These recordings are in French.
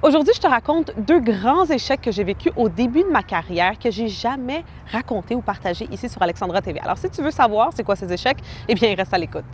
Aujourd'hui, je te raconte deux grands échecs que j'ai vécus au début de ma carrière que j'ai jamais racontés ou partagés ici sur Alexandra TV. Alors, si tu veux savoir c'est quoi ces échecs, eh bien, reste à l'écoute.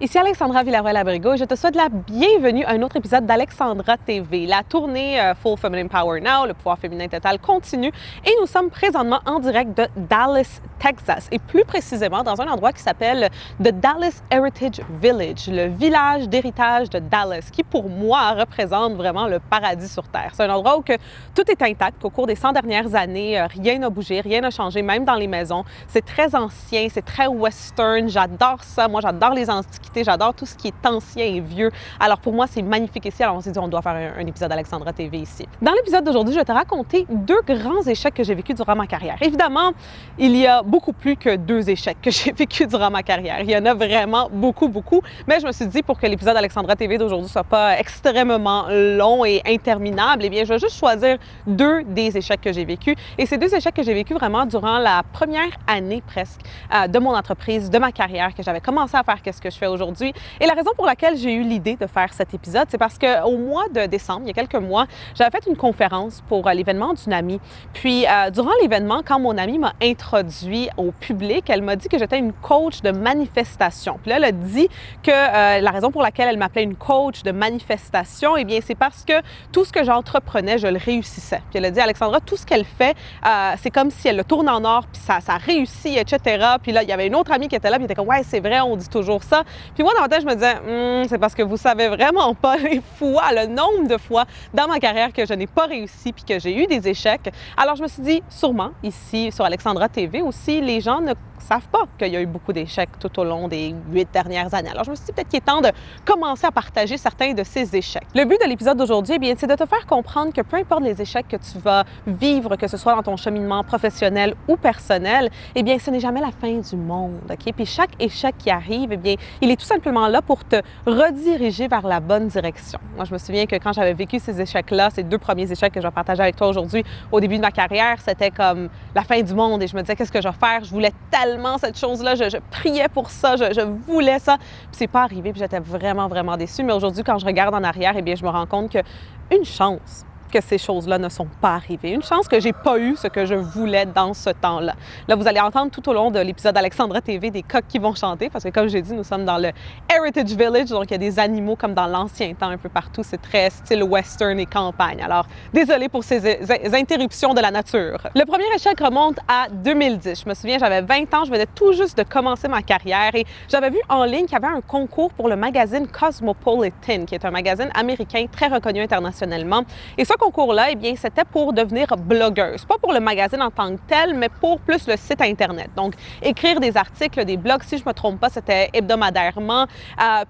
Ici Alexandra Villarroel-Abrigo et je te souhaite la bienvenue à un autre épisode d'Alexandra TV. La tournée Full Feminine Power Now, le pouvoir féminin total, continue et nous sommes présentement en direct de Dallas, Texas et plus précisément dans un endroit qui s'appelle The Dallas Heritage Village, le village d'héritage de Dallas qui pour moi représente vraiment le paradis sur Terre. C'est un endroit où que tout est intact, qu'au cours des 100 dernières années, rien n'a bougé, rien n'a changé, même dans les maisons. C'est très ancien, c'est très western, j'adore ça, moi j'adore les antiquités. J'adore tout ce qui est ancien et vieux. Alors pour moi, c'est magnifique ici. Alors on s'est dit, on doit faire un épisode Alexandra TV ici. Dans l'épisode d'aujourd'hui, je vais te raconter deux grands échecs que j'ai vécus durant ma carrière. Évidemment, il y a beaucoup plus que deux échecs que j'ai vécus durant ma carrière. Il y en a vraiment beaucoup. Mais je me suis dit, pour que l'épisode Alexandra TV d'aujourd'hui soit pas extrêmement long et interminable, eh bien, je vais juste choisir deux des échecs que j'ai vécus. Et ces deux échecs que j'ai vécus vraiment durant la première année presque de mon entreprise, de ma carrière, que j'avais commencé à faire qu'est-ce que je fais aujourd'hui. Et la raison pour laquelle j'ai eu l'idée de faire cet épisode, c'est parce qu'au mois de décembre, il y a quelques mois, j'avais fait une conférence pour l'événement d'une amie. Puis, durant l'événement, quand mon amie m'a introduit au public, elle m'a dit que j'étais une coach de manifestation. Puis là, elle a dit que la raison pour laquelle elle m'appelait une coach de manifestation, eh bien, c'est parce que tout ce que j'entreprenais, je le réussissais. Puis elle a dit, Alexandra, tout ce qu'elle fait, c'est comme si elle le tourne en or, puis ça réussit, etc. Puis là, il y avait une autre amie qui était là, puis elle était comme, ouais, c'est vrai, on dit toujours ça. Puis moi, dans ma tête, je me disais, c'est parce que vous savez vraiment pas le nombre de fois dans ma carrière que je n'ai pas réussi puis que j'ai eu des échecs. Alors, je me suis dit, sûrement, ici, sur Alexandra TV aussi, les gens ne savent pas qu'il y a eu beaucoup d'échecs tout au long des 8 dernières années. Alors, je me suis dit peut-être qu'il est temps de commencer à partager certains de ces échecs. Le but de l'épisode d'aujourd'hui, eh bien, c'est de te faire comprendre que peu importe les échecs que tu vas vivre, que ce soit dans ton cheminement professionnel ou personnel, eh bien, ce n'est jamais la fin du monde, OK? Puis chaque échec qui arrive, eh bien, il est tout simplement là pour te rediriger vers la bonne direction. Moi, je me souviens que quand j'avais vécu ces échecs-là, ces deux premiers échecs que je vais partager avec toi aujourd'hui, au début de ma carrière, c'était comme la fin du monde et je me disais, qu'est-ce que je vais faire? Je voulais tellement cette chose-là, je priais pour ça, je voulais ça. Puis c'est pas arrivé, puis j'étais vraiment déçue. Mais aujourd'hui, quand je regarde en arrière, eh bien, je me rends compte qu'une chance que ces choses-là ne sont pas arrivées. Une chance que j'ai pas eu ce que je voulais dans ce temps-là. Là, vous allez entendre tout au long de l'épisode Alexandra TV des coqs qui vont chanter parce que, comme j'ai dit, nous sommes dans le Heritage Village, donc il y a des animaux comme dans l'ancien temps un peu partout. C'est très style western et campagne. Alors, désolée pour ces interruptions de la nature. Le premier échec remonte à 2010. Je me souviens, j'avais 20 ans, je venais tout juste de commencer ma carrière et j'avais vu en ligne qu'il y avait un concours pour le magazine Cosmopolitan, qui est un magazine américain très reconnu internationalement. Et ce concours-là, eh bien, c'était pour devenir blogueuse. Pas pour le magazine en tant que tel, mais pour plus le site Internet. Donc, écrire des articles, des blogs, si je me trompe pas, c'était hebdomadairement.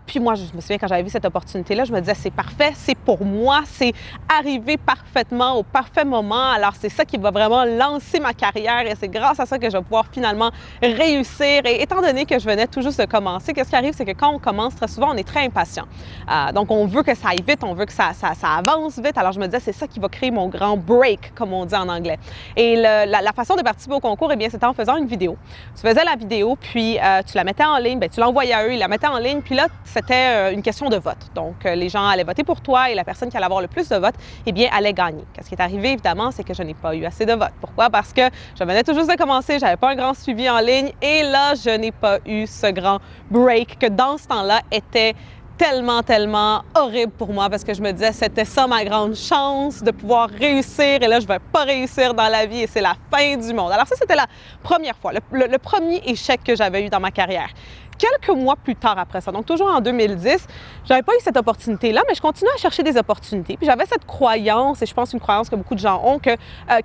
Puis moi, je me souviens, quand j'avais vu cette opportunité-là, je me disais, c'est parfait, c'est pour moi, c'est arrivé parfaitement au parfait moment. Alors, c'est ça qui va vraiment lancer ma carrière et c'est grâce à ça que je vais pouvoir finalement réussir. Et étant donné que je venais tout juste de commencer, qu'est-ce qui arrive, c'est que quand on commence, très souvent, on est très impatient. Donc, on veut que ça aille vite, on veut que ça avance vite. Alors, je me disais, c'est ça qui va créer mon grand break, comme on dit en anglais. Et la façon de participer au concours, eh bien, c'était en faisant une vidéo. Tu faisais la vidéo, puis tu la mettais en ligne, bien, tu l'envoyais à eux, ils la mettaient en ligne, puis là, c'était une question de vote. Donc, les gens allaient voter pour toi et la personne qui allait avoir le plus de votes, eh bien, allait gagner. Qu'est-ce qui est arrivé, évidemment, c'est que je n'ai pas eu assez de votes. Pourquoi? Parce que je venais tout juste de commencer, j'avais pas un grand suivi en ligne et là, je n'ai pas eu ce grand break que dans ce temps-là était tellement horrible pour moi parce que je me disais c'était ça ma grande chance de pouvoir réussir et là je vais pas réussir dans la vie et c'est la fin du monde. Alors ça c'était la première fois, le premier échec que j'avais eu dans ma carrière. Quelques mois plus tard après ça, donc toujours en 2010, j'avais pas eu cette opportunité-là, mais je continuais à chercher des opportunités. Puis j'avais cette croyance, et je pense une croyance que beaucoup de gens ont, que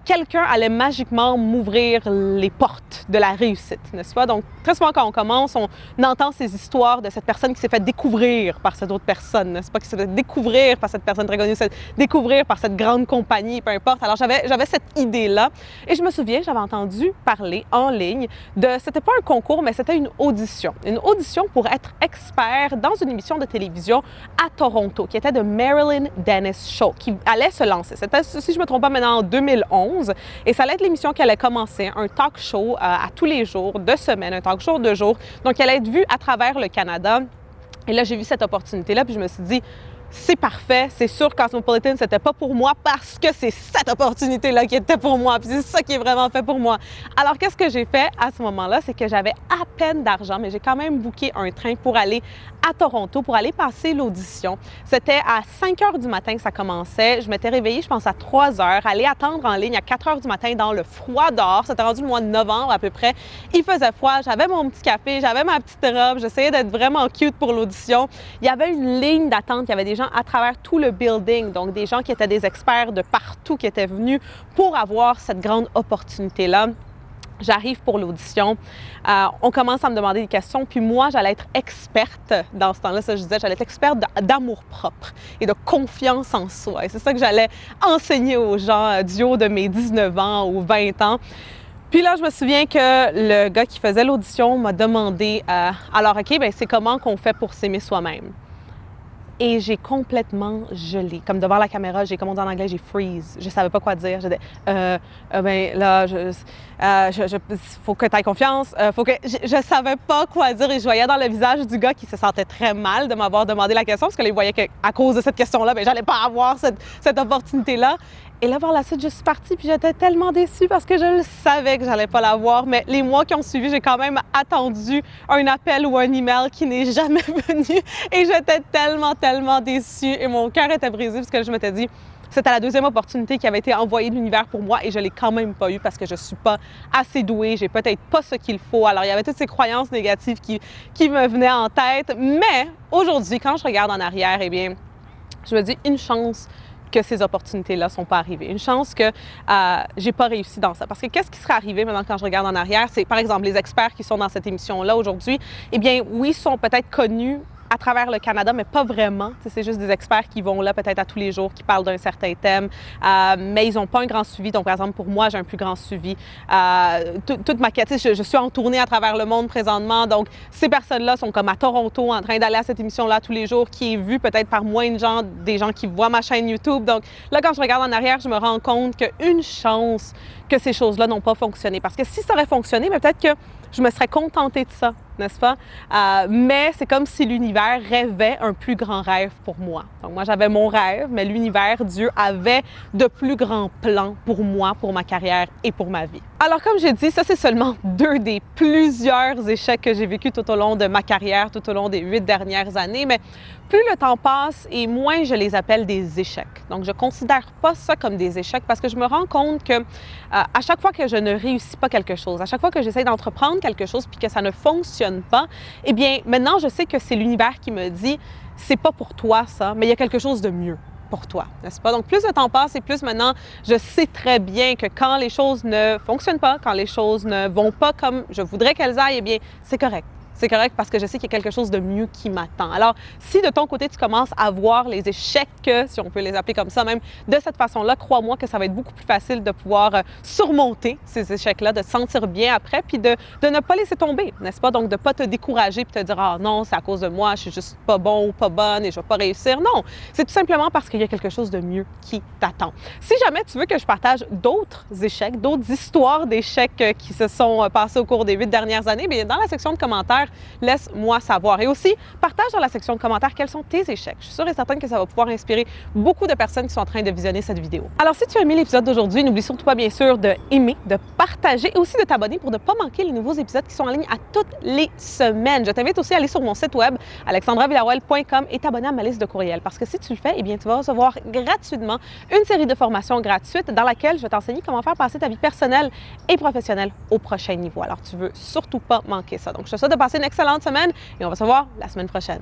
quelqu'un allait magiquement m'ouvrir les portes de la réussite, n'est-ce pas? Donc très souvent quand on commence, on entend ces histoires de cette personne qui s'est fait découvrir par cette autre personne, n'est-ce pas? Qui s'est fait découvrir par cette personne très connue, découvrir par cette grande compagnie, peu importe. Alors j'avais cette idée-là, et je me souviens, j'avais entendu parler en ligne de, c'était pas un concours, mais c'était une audition une audition pour être expert dans une émission de télévision à Toronto, qui était de Marilyn Dennis Show, qui allait se lancer. C'était, si je ne me trompe pas, maintenant en 2011. Et ça allait être l'émission qui allait commencer, un talk show à tous les jours de semaine, un talk show de jour. Donc, elle allait être vue à travers le Canada. Et là, j'ai vu cette opportunité-là, puis je me suis dit, c'est parfait, c'est sûr que Cosmopolitan, c'était pas pour moi parce que c'est cette opportunité-là qui était pour moi, puis c'est ça qui est vraiment fait pour moi. Alors, qu'est-ce que j'ai fait à ce moment-là? C'est que j'avais à peine d'argent, mais j'ai quand même booké un train pour aller à Toronto, pour aller passer l'audition. C'était à 5 heures du matin que ça commençait. Je m'étais réveillée, je pense, à 3 heures, aller attendre en ligne à 4 heures du matin dans le froid dehors. C'était rendu le mois de novembre à peu près. Il faisait froid, j'avais mon petit café, j'avais ma petite robe, j'essayais d'être vraiment cute pour l'audition. Il y avait une ligne d'attente, il y avait des gens à travers tout le building, donc des gens qui étaient des experts de partout qui étaient venus pour avoir cette grande opportunité-là. J'arrive pour l'audition, on commence à me demander des questions, puis moi, j'allais être experte dans ce temps-là, ça je disais, j'allais être experte d'amour-propre et de confiance en soi. Et c'est ça que j'allais enseigner aux gens du haut de mes 19 ans ou 20 ans. Puis là, je me souviens que le gars qui faisait l'audition m'a demandé « Alors, OK, bien, c'est comment qu'on fait pour s'aimer soi-même? » Et j'ai complètement gelé. Comme devant la caméra, j'ai, comme on dit en anglais, j'ai freeze. Je savais pas quoi dire. J'étais, ben là, faut que tu aies confiance. Je savais pas quoi dire et je voyais dans le visage du gars qui se sentait très mal de m'avoir demandé la question parce qu'il voyait qu'à cause de cette question-là, ben j'allais pas avoir cette opportunité-là. Et là, par la suite, je suis partie puis j'étais tellement déçue parce que je le savais que j'allais pas l'avoir. Mais les mois qui ont suivi, j'ai quand même attendu un appel ou un email qui n'est jamais venu. Et j'étais tellement déçue et mon cœur était brisé parce que je m'étais dit, c'était la deuxième opportunité qui avait été envoyée de l'univers pour moi et je l'ai quand même pas eu parce que je suis pas assez douée, j'ai peut-être pas ce qu'il faut. Alors, il y avait toutes ces croyances négatives qui me venaient en tête. Mais aujourd'hui, quand je regarde en arrière, eh bien, je me dis une chance que ces opportunités-là ne sont pas arrivées. Une chance que j'ai pas réussi dans ça. Parce que qu'est-ce qui serait arrivé maintenant quand je regarde en arrière? C'est, par exemple, les experts qui sont dans cette émission-là aujourd'hui, eh bien, oui, sont peut-être connus à travers le Canada, mais pas vraiment. C'est juste des experts qui vont là peut-être à tous les jours, qui parlent d'un certain thème, mais ils n'ont pas un grand suivi. Donc, par exemple, pour moi, j'ai un plus grand suivi. Toute ma quête, je suis en tournée à travers le monde présentement. Donc, ces personnes-là sont comme à Toronto, en train d'aller à cette émission-là tous les jours, qui est vue peut-être par moins de gens, des gens qui voient ma chaîne YouTube. Donc, là, quand je regarde en arrière, je me rends compte qu'une chance que ces choses-là n'ont pas fonctionné. Parce que si ça aurait fonctionné, peut-être que je me serais contentée de ça, n'est-ce pas? Mais c'est comme si l'univers rêvait un plus grand rêve pour moi. Donc moi, j'avais mon rêve, mais l'univers, Dieu, avait de plus grands plans pour moi, pour ma carrière et pour ma vie. Alors, comme j'ai dit, ça, c'est seulement 2 des plusieurs échecs que j'ai vécus tout au long de ma carrière, tout au long des 8 dernières années. Mais plus le temps passe et moins je les appelle des échecs. Donc, je ne considère pas ça comme des échecs parce que je me rends compte que à chaque fois que je ne réussis pas quelque chose, à chaque fois que j'essaie d'entreprendre quelque chose puis que ça ne fonctionne pas, eh bien, maintenant, je sais que c'est l'univers qui me dit « c'est pas pour toi ça, mais il y a quelque chose de mieux pour toi », n'est-ce pas? Donc, plus le temps passe et plus maintenant, je sais très bien que quand les choses ne fonctionnent pas, quand les choses ne vont pas comme je voudrais qu'elles aillent, eh bien, c'est correct. C'est correct parce que je sais qu'il y a quelque chose de mieux qui m'attend. Alors, si de ton côté, tu commences à voir les échecs, si on peut les appeler comme ça même, de cette façon-là, crois-moi que ça va être beaucoup plus facile de pouvoir surmonter ces échecs-là, de te sentir bien après, puis de ne pas laisser tomber, n'est-ce pas? Donc, de ne pas te décourager puis te dire « Ah non, c'est à cause de moi, je suis juste pas bon ou pas bonne et je vais pas réussir. » Non, c'est tout simplement parce qu'il y a quelque chose de mieux qui t'attend. Si jamais tu veux que je partage d'autres échecs, d'autres histoires d'échecs qui se sont passés au cours des 8 dernières années, bien, dans la section de commentaires, laisse-moi savoir. Et aussi, partage dans la section de commentaires quels sont tes échecs. Je suis sûre et certaine que ça va pouvoir inspirer beaucoup de personnes qui sont en train de visionner cette vidéo. Alors, si tu as aimé l'épisode d'aujourd'hui, n'oublie surtout pas, bien sûr, d'aimer, de partager et aussi de t'abonner pour ne pas manquer les nouveaux épisodes qui sont en ligne à toutes les semaines. Je t'invite aussi à aller sur mon site web, alexandravillarroel.com et t'abonner à ma liste de courriels. Parce que si tu le fais, eh bien, tu vas recevoir gratuitement une série de formations gratuites dans laquelle je vais t'enseigner comment faire passer ta vie personnelle et professionnelle au prochain niveau. Alors, tu veux surtout pas manquer ça. Donc, je te souhaite de passer une excellente semaine et on va se voir la semaine prochaine.